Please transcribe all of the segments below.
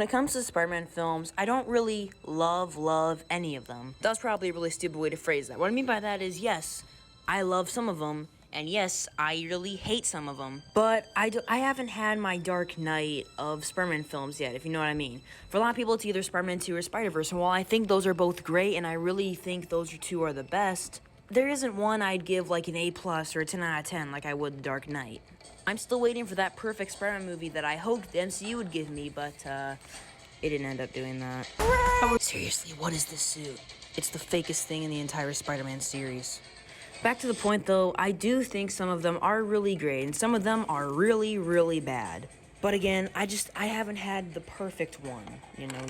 it comes to Spider-Man films, I don't really love any of them. That was probably a really stupid way to phrase that. What I mean by that is, yes, I love some of them, and yes, I really hate some of them. But I haven't had my dark night of Spider-Man films yet, if you know what I mean. For a lot of people, it's either Spider-Man 2 or Spider-Verse, and while I think those are both great, and I really think those two are the best, there isn't one I'd give like an A+ or a 10 out of 10 like I would The Dark Knight. I'm still waiting for that perfect Spider-Man movie that I hoped the MCU would give me, but it didn't end up doing that. Seriously, what is this suit? It's the fakest thing in the entire Spider-Man series. Back to the point though, I do think some of them are really great, and some of them are really bad. But again, I haven't had the perfect one,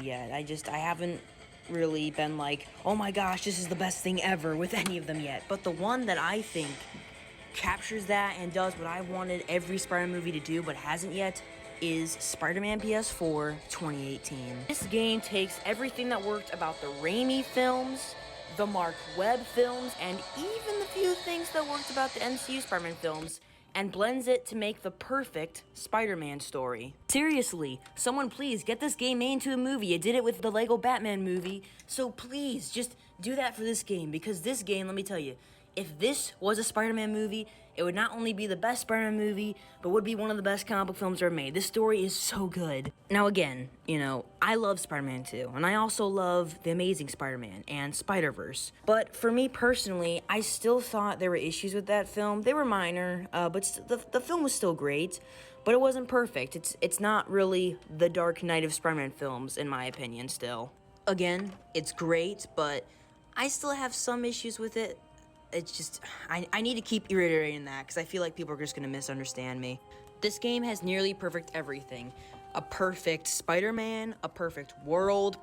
yet. I haven't really been like, oh my gosh, this is the best thing ever with any of them yet. But the one that I think captures that and does what I wanted every Spider-Man movie to do but hasn't yet is SpiderMan PS4 2018. This game takes everything that worked about the Raimi films, the Mark Webb films, and even the few things that worked about the MCU Spider-Man films, and blends it to make the perfect Spider-Man story. Seriously, someone please get this game made into a movie. You did it with the Lego Batman movie, so please just do that for this game, because this game, let me tell you, if this was a Spider-Man movie, it would not only be the best Spider-Man movie, but would be one of the best comic book films ever made. This story is so good. Now again, I love Spider-Man 2, and I also love The Amazing Spider-Man and Spider-Verse. But for me personally, I still thought there were issues with that film. They were minor, but the film was still great, but it wasn't perfect. It's not really the Dark Knight of Spider-Man films, in my opinion, still. Again, it's great, but I still have some issues with it. It's just, I need to keep reiterating that, because I feel like people are just going to misunderstand me. This game has nearly perfect everything. A perfect Spider-Man, a perfect world,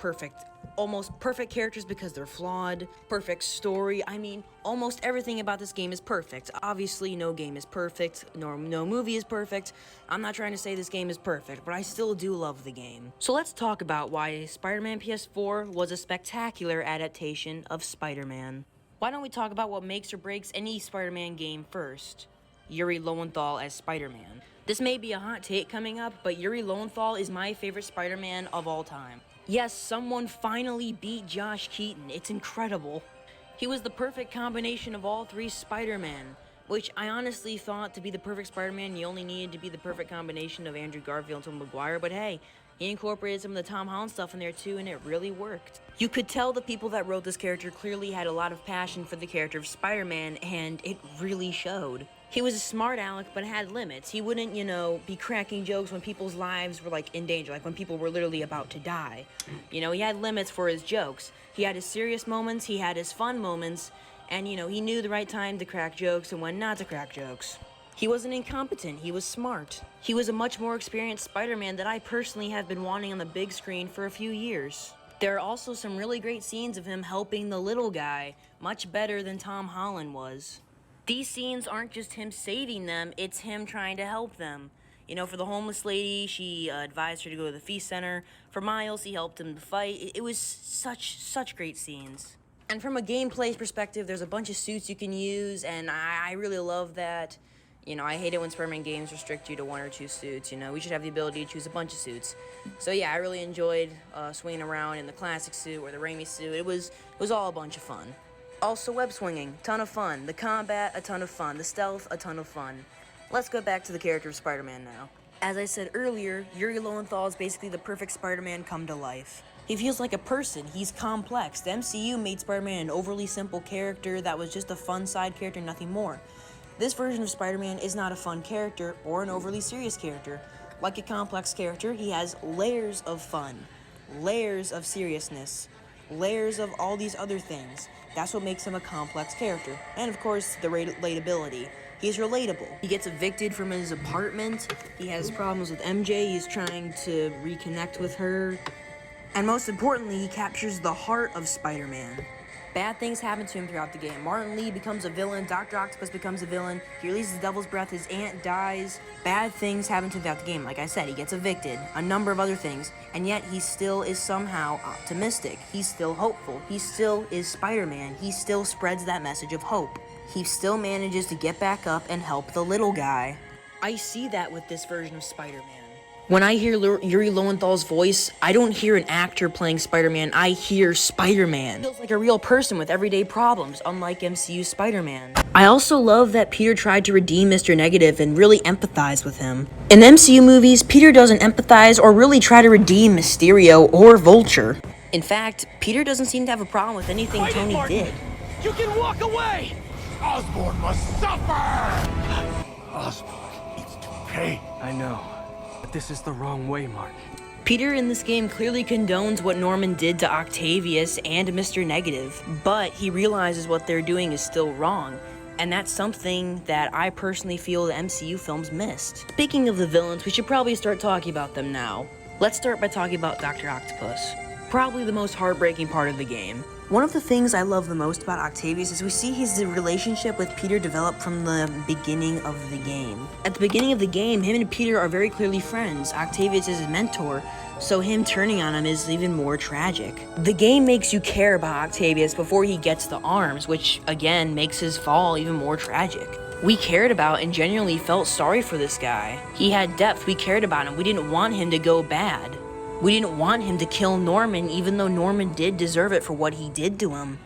almost perfect characters because they're flawed, perfect story. I mean, almost everything about this game is perfect. Obviously, no game is perfect, nor no movie is perfect. I'm not trying to say this game is perfect, but I still do love the game. So let's talk about why SpiderMan PS4 was a spectacular adaptation of Spider-Man. Why don't we talk about what makes or breaks any Spider-Man game first? Yuri Lowanthal as Spider-Man. This may be a hot take coming up, but Yuri Lowanthal is my favorite Spider-Man of all time. Yes, someone finally beat Josh Keaton. It's incredible. He was the perfect combination of all three Spider-Man, which I honestly thought to be the perfect Spider-Man, you only needed to be the perfect combination of Andrew Garfield and Tobey Maguire, but hey, he incorporated some of the Tom Holland stuff in there too, and it really worked. You could tell the people that wrote this character clearly had a lot of passion for the character of Spider-Man, and it really showed. He was a smart aleck, but had limits. He wouldn't, be cracking jokes when people's lives were, in danger, when people were literally about to die. He had limits for his jokes. He had his serious moments, he had his fun moments, and, he knew the right time to crack jokes and when not to crack jokes. He wasn't incompetent, he was smart. He was a much more experienced Spider-Man that I personally have been wanting on the big screen for a few years. There are also some really great scenes of him helping the little guy, much better than Tom Holland was. These scenes aren't just him saving them, it's him trying to help them. For the homeless lady, she advised her to go to the feast center. For Miles, he helped him to fight. It was such great scenes. And from a gameplay perspective, there's a bunch of suits you can use, and I really love that. I hate it when Spider-Man games restrict you to one or two suits. We should have the ability to choose a bunch of suits. So yeah, I really enjoyed swinging around in the classic suit or the Raimi suit. It was all a bunch of fun. Also, web swinging, ton of fun. The combat, a ton of fun. The stealth, a ton of fun. Let's go back to the character of Spider-Man now. As I said earlier, Yuri Lowanthal is basically the perfect Spider-Man come to life. He feels like a person, he's complex. The MCU made Spider-Man an overly simple character that was just a fun side character, nothing more. This version of Spider-Man is not a fun character or an overly serious character. Like a complex character, he has layers of fun, layers of seriousness, layers of all these other things. That's what makes him a complex character. And of course, the relatability. He's relatable. He gets evicted from his apartment, he has problems with MJ, he's trying to reconnect with her. And most importantly, he captures the heart of Spider-Man. Bad things happen to him throughout the game. Martin Lee becomes a villain, Dr. Octopus becomes a villain, he releases Devil's Breath, his aunt dies. Bad things happen to him throughout the game. Like I said, he gets evicted, a number of other things, and yet he still is somehow optimistic. He's still hopeful. He still is Spider-Man. He still spreads that message of hope. He still manages to get back up and help the little guy. I see that with this version of Spider-Man. When I hear Yuri Lowenthal's voice, I don't hear an actor playing Spider-Man, I hear Spider-Man. It feels like a real person with everyday problems, unlike MCU Spider-Man. I also love that Peter tried to redeem Mr. Negative and really empathize with him. In the MCU movies, Peter doesn't empathize or really try to redeem Mysterio or Vulture. In fact, Peter doesn't seem to have a problem with anything Tony did. You can walk away! Osborn must suffer! Osborn needs to pay. I know. This is the wrong way, Mark. Peter in this game clearly condones what Norman did to Octavius and Mr. Negative, but he realizes what they're doing is still wrong, and that's something that I personally feel the MCU films missed. Speaking of the villains, we should probably start talking about them now. Let's start by talking about Dr. Octopus, probably the most heartbreaking part of the game. One of the things I love the most about Octavius is we see his relationship with Peter develop from the beginning of the game. At the beginning of the game, him and Peter are very clearly friends. Octavius is his mentor, so him turning on him is even more tragic. The game makes you care about Octavius before he gets the arms, which again makes his fall even more tragic. We cared about and genuinely felt sorry for this guy. He had depth, we cared about him, we didn't want him to go bad. We didn't want him to kill Norman, even though Norman did deserve it for what he did to him.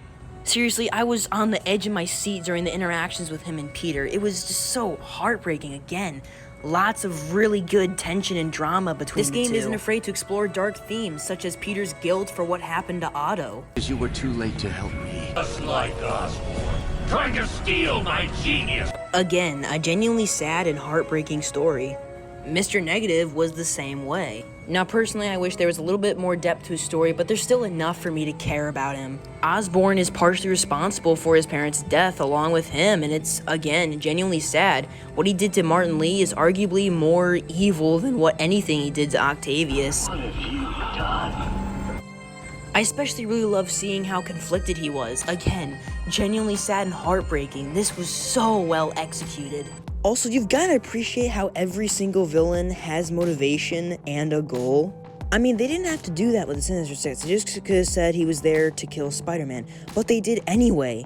Seriously, I was on the edge of my seat during the interactions with him and Peter. It was just so heartbreaking again. Lots of really good tension and drama between the two. This game isn't afraid to explore dark themes, such as Peter's guilt for what happened to Otto. Because you were too late to help me. Just like Osborn, trying to steal my genius. Again, a genuinely sad and heartbreaking story. Mr. Negative was the same way. Now personally, I wish there was a little bit more depth to his story, but there's still enough for me to care about him. Osborn is partially responsible for his parents' death along with him, and it's, again, genuinely sad. What he did to Martin Lee is arguably more evil than what anything he did to Octavius. What have you done? I especially really love seeing how conflicted he was. Again, genuinely sad and heartbreaking. This was so well executed. Also, you've got to appreciate how every single villain has motivation and a goal. I mean, they didn't have to do that with the Sinister Six. They just could have said he was there to kill Spider-Man, but they did anyway.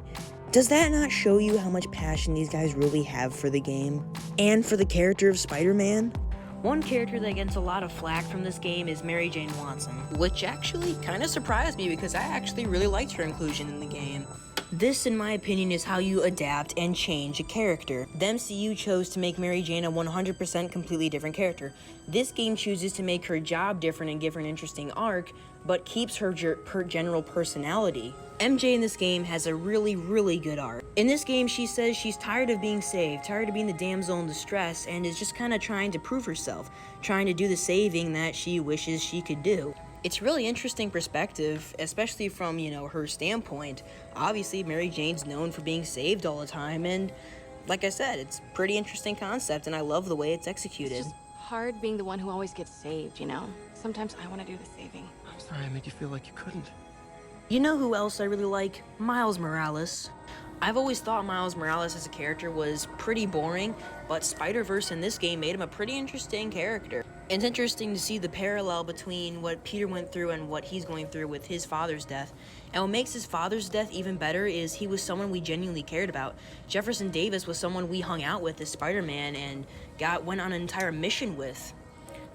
Does that not show you how much passion these guys really have for the game? And for the character of Spider-Man? One character that gets a lot of flack from this game is Mary Jane Watson, which actually kind of surprised me because I actually really liked her inclusion in the game. This, in my opinion, is how you adapt and change a character. The MCU chose to make Mary Jane a 100% completely different character. This game chooses to make her job different and give her an interesting arc, but keeps her general personality. MJ in this game has a really, really good arc. In this game, she says she's tired of being saved, tired of being the damsel in distress, and is just kind of trying to prove herself, trying to do the saving that she wishes she could do. It's really interesting perspective, especially from, her standpoint. Obviously, Mary Jane's known for being saved all the time, and like I said, it's a pretty interesting concept, and I love the way it's executed. It's just hard being the one who always gets saved, Sometimes I want to do the saving. I'm sorry I made you feel like you couldn't. You know who else I really like? Miles Morales. I've always thought Miles Morales as a character was pretty boring, but Spider-Verse in this game made him a pretty interesting character. It's interesting to see the parallel between what Peter went through and what he's going through with his father's death. And what makes his father's death even better is he was someone we genuinely cared about. Jefferson Davis was someone we hung out with as Spider-Man and went on an entire mission with.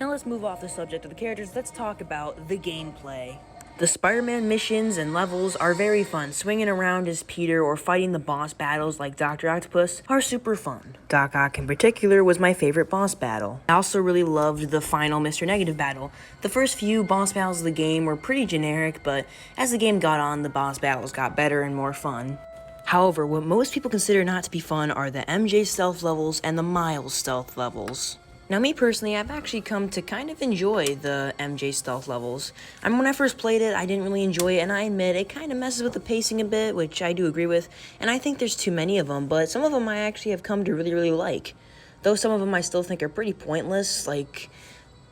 Now let's move off the subject of the characters, let's talk about the gameplay. The Spider-Man missions and levels are very fun. Swinging around as Peter or fighting the boss battles like Dr. Octopus are super fun. Doc Ock in particular was my favorite boss battle. I also really loved the final Mr. Negative battle. The first few boss battles of the game were pretty generic, but as the game got on, the boss battles got better and more fun. However, what most people consider not to be fun are the MJ stealth levels and the Miles stealth levels. Now, me personally, I've actually come to kind of enjoy the MJ stealth levels. I mean, when I first played it, I didn't really enjoy it, and I admit it kind of messes with the pacing a bit, which I do agree with, and I think there's too many of them, but some of them I actually have come to really, really like. Though some of them I still think are pretty pointless, like,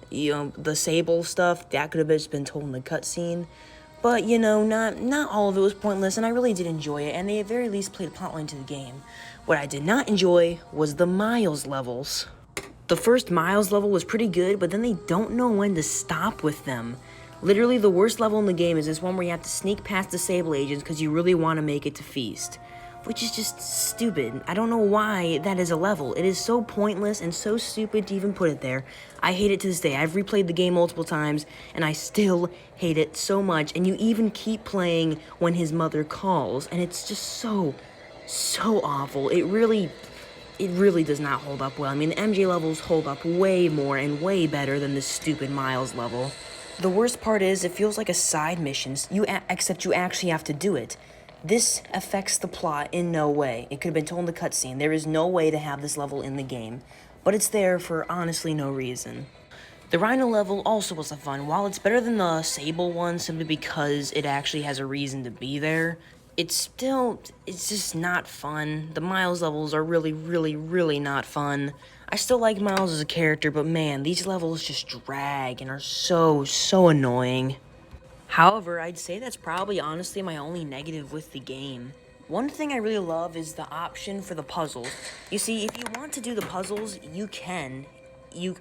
the Sable stuff, that could have just been told in the cutscene. But, not all of it was pointless, and I really did enjoy it, and they at very least played a plotline to the game. What I did not enjoy was the Miles levels. The first Miles level was pretty good, but then they don't know when to stop with them. Literally, the worst level in the game is this one where you have to sneak past the Sable agents because you really want to make it to Feast. which is just stupid. I don't know why that is a level. It is so pointless and so stupid to even put it there. I hate it to this day. I've replayed the game multiple times, and I still hate it so much, and you even keep playing when his mother calls, and it's just so awful. It really does not hold up well. I mean, the MJ levels hold up way more and way better than this stupid Miles level. The worst part is, it feels like a side mission, except you actually have to do it. This affects the plot in no way. It could have been told in the cutscene. There is no way to have this level in the game, but it's there for honestly no reason. The Rhino level also wasn't fun. While it's better than the Sable one simply because it actually has a reason to be there, it's just not fun. The Miles levels are really not fun. I still like Miles as a character, but man, these levels just drag and are so annoying. However, I'd say that's probably honestly my only negative with the game. One thing I really love is the option for the puzzles. You see, if you want to do the puzzles, you can.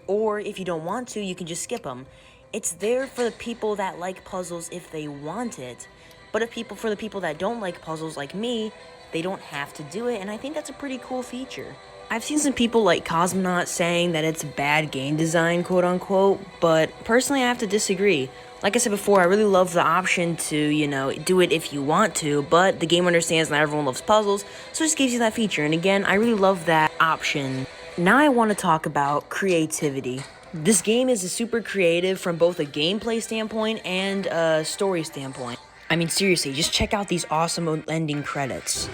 Or if you don't want to, you can just skip them. It's there for the people that like puzzles if they want it. But for the people that don't like puzzles like me, they don't have to do it, and I think that's a pretty cool feature. I've seen some people like Cosmonaut saying that it's bad game design, quote unquote, but personally I have to disagree. Like I said before, I really love the option to, do it if you want to, but the game understands not everyone loves puzzles, so it just gives you that feature, and again, I really love that option. Now I want to talk about creativity. This game is super creative from both a gameplay standpoint and a story standpoint. I mean, seriously, just check out these awesome ending credits.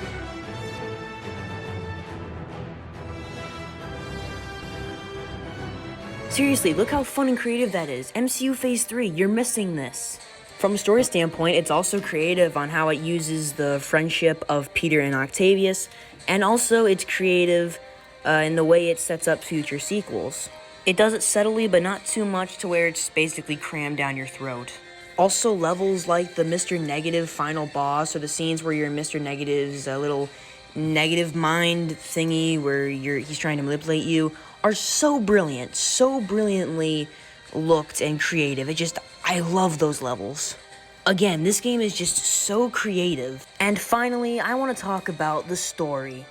Seriously, look how fun and creative that is. MCU Phase 3, you're missing this. From a story standpoint, it's also creative on how it uses the friendship of Peter and Octavius, and also it's creative in the way it sets up future sequels. It does it subtly, but not too much to where it's basically crammed down your throat. Also, levels like the Mr. Negative final boss, or the scenes where you're in Mr. Negative's little negative mind thingy where he's trying to manipulate you, are so brilliant, so brilliantly looked and creative. I love those levels. Again, this game is just so creative. And finally, I want to talk about the story.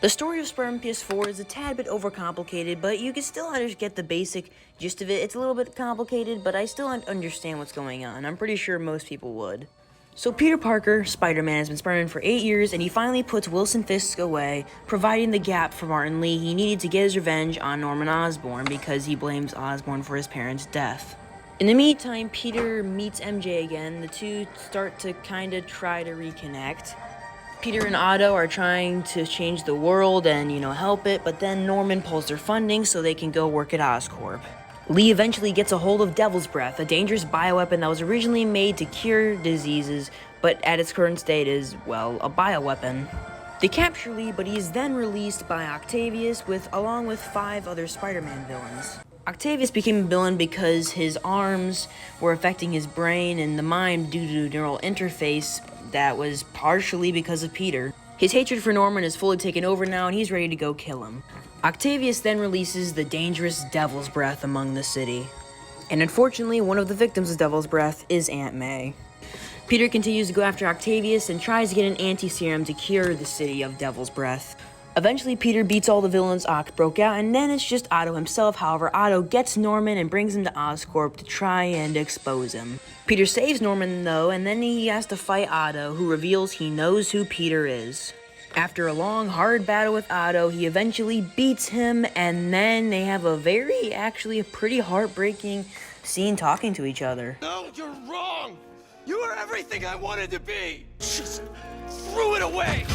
The story of SpiderMan PS4 is a tad bit overcomplicated, but you can still get the basic gist of it. It's a little bit complicated, but I still understand what's going on. I'm pretty sure most people would. So Peter Parker, Spider-Man, has been Spider-Man for 8 years, and he finally puts Wilson Fisk away, providing the gap for Martin Lee he needed to get his revenge on Norman Osborn because he blames Osborn for his parents' death. In the meantime, Peter meets MJ again. The two start to try to reconnect. Peter and Otto are trying to change the world and, help it, but then Norman pulls their funding so they can go work at Oscorp. Lee eventually gets a hold of Devil's Breath, a dangerous bioweapon that was originally made to cure diseases, but at its current state is, a bioweapon. They capture Lee, but he is then released by Octavius along with 5 other Spider-Man villains. Octavius became a villain because his arms were affecting his brain and the mind due to neural interface that was partially because of Peter. His hatred for Norman is fully taken over now, and he's ready to go kill him. Octavius then releases the dangerous Devil's Breath among the city. And unfortunately, one of the victims of Devil's Breath is Aunt May. Peter continues to go after Octavius and tries to get an anti-serum to cure the city of Devil's Breath. Eventually, Peter beats all the villains Ock broke out, and then it's just Otto himself. However, Otto gets Norman and brings him to Oscorp to try and expose him. Peter saves Norman, though, and then he has to fight Otto, who reveals he knows who Peter is. After a long, hard battle with Otto, he eventually beats him, and then they have a pretty heartbreaking scene talking to each other. No, you're wrong! You are everything I wanted to be! Just threw it away!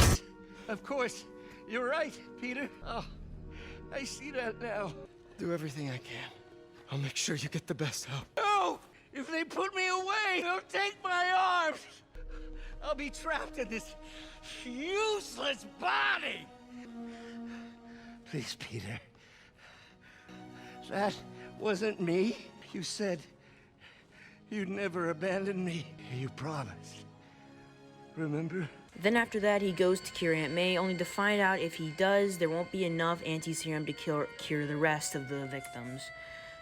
Of course, you're right, Peter. Oh, I see that now. Do everything I can. I'll make sure you get the best help. No! If they put me away, they'll take my arms! I'll be trapped in this useless body! Please, Peter. That wasn't me. You said you'd never abandon me. You promised. Remember? Then after that, he goes to cure Aunt May, only to find out if he does, there won't be enough anti-serum to cure the rest of the victims.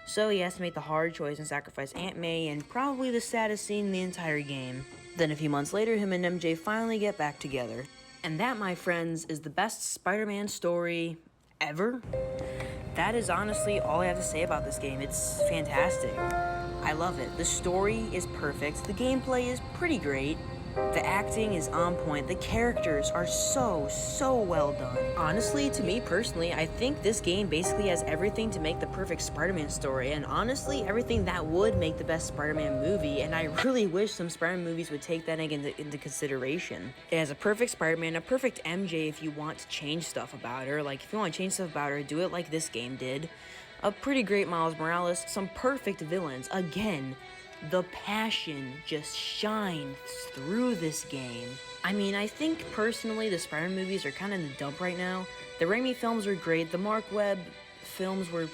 So he has to make the hard choice and sacrifice Aunt May in probably the saddest scene in the entire game. Then a few months later, him and MJ finally get back together. And that, my friends, is the best Spider-Man story ever. That is honestly all I have to say about this game. It's fantastic. I love it. The story is perfect. The gameplay is pretty great. The acting is on point. The characters are so well done. Honestly, to me personally, I think this game basically has everything to make the perfect Spider-Man story, and honestly, everything that would make the best Spider-Man movie, and I really wish some Spider-Man movies would take that into consideration. It has a perfect Spider-Man, a perfect MJ if you want to change stuff about her. Like, if you want to change stuff about her, do it like this game did. A pretty great Miles Morales, some perfect villains. Again, the passion just shines through this game. I mean, I think personally the Spider-Man movies are kind of in the dump right now. The Raimi films were great. The Mark Webb films were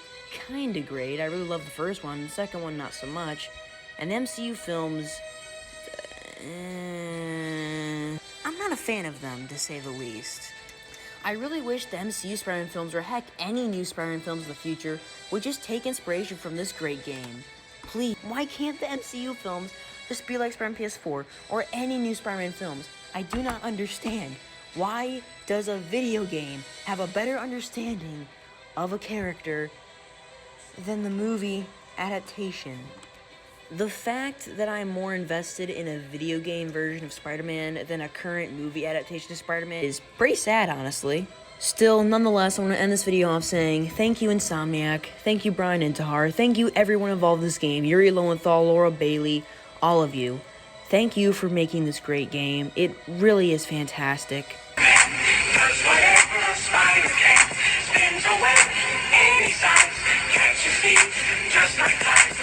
kind of great. I really loved the first one. The second one, not so much. And the MCU films, I'm not a fan of them, to say the least. I really wish the MCU Spider-Man films, or heck, any new Spider-Man films in the future, would just take inspiration from this great game. Please, why can't the MCU films just be like Spider-Man PS4 or any new Spider-Man films? I do not understand. Why does a video game have a better understanding of a character than the movie adaptation? The fact that I'm more invested in a video game version of Spider-Man than a current movie adaptation of Spider-Man is pretty sad, honestly. Still, nonetheless, I want to end this video off saying thank you, Insomniac, thank you, Brian Intihar, thank you, everyone involved in this game, Yuri Lowanthal, Laura Bailey, all of you. Thank you for making this great game. It really is fantastic. Cause whatever a spider can, spins away any size, catches feet, just like that.